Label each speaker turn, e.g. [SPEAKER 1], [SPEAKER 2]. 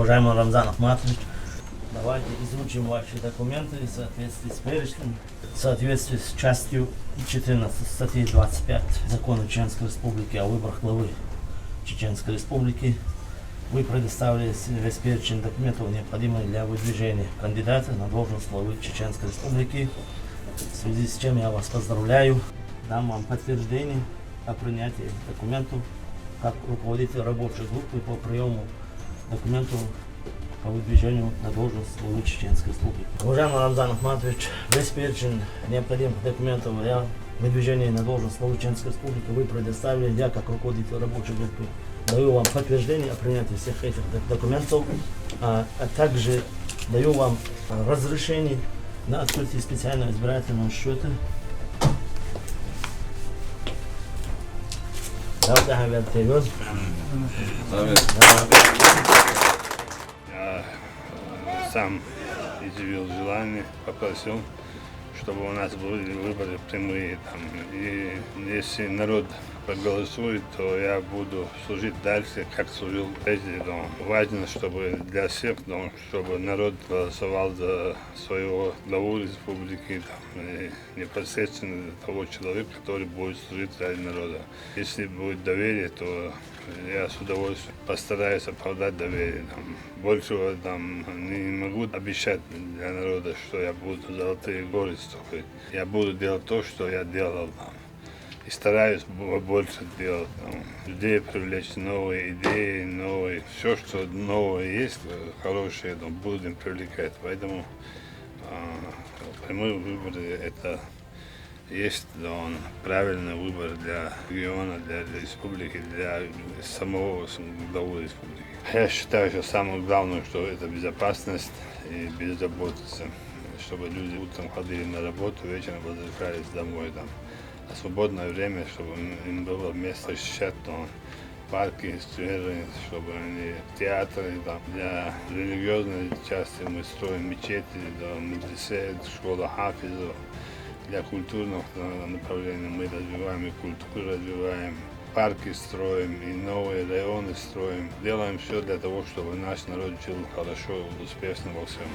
[SPEAKER 1] Уважаемый Рамзан Ахматович, давайте изучим ваши документы в соответствии с перечнем, в соответствии с частью 14 статьи 25 Закона Чеченской Республики о выборах главы Чеченской Республики. Вы предоставили весь перечень документов, необходимых для выдвижения кандидата на должность главы Чеченской Республики. В связи с чем я вас поздравляю. Дам вам подтверждение о принятии документов как руководитель рабочей группы по приему документов по выдвижению на должность главы Чеченской Республики. Уважаемый Рамзан Ахматович, весь перечень необходимых документов для выдвижения на должность главы Чеченской Республики вы предоставили. Я, как руководитель рабочей группы, даю вам подтверждение о принятии всех этих документов, а также даю вам разрешение на открытие специального избирательного счета.
[SPEAKER 2] Я сам изъявил желание, попросил, чтобы у нас были выборы прямые. И если народ проголосует, то я буду служить дальше, как служил прежде. Важно, чтобы для всех, чтобы народ голосовал за своего главу республики, непосредственно за того человека, который будет служить ради народа. Если будет доверие, то я с удовольствием постараюсь оправдать доверие. Большего не могу обещать для народа, что я буду золотые горы строить. Я буду делать то, что я делал. И стараюсь больше делать, людей привлечь, новые идеи, новые, все, что новое есть, хорошее, будем привлекать. Поэтому прямые выборы это есть правильный выбор для региона, для республики, для самого главы республики. Я считаю, что самое главное, что это безопасность и беззаботность, чтобы люди утром ходили на работу, вечером возвращались домой. А свободное время, чтобы им было место посещать парки, скверы, чтобы они театры, для религиозной части мы строим мечети, медресе, школа хафизов, для культурных направлений мы развиваем и культуру развиваем, парки строим и новые районы строим. Делаем все для того, чтобы наш народ жил хорошо, успешно во всем.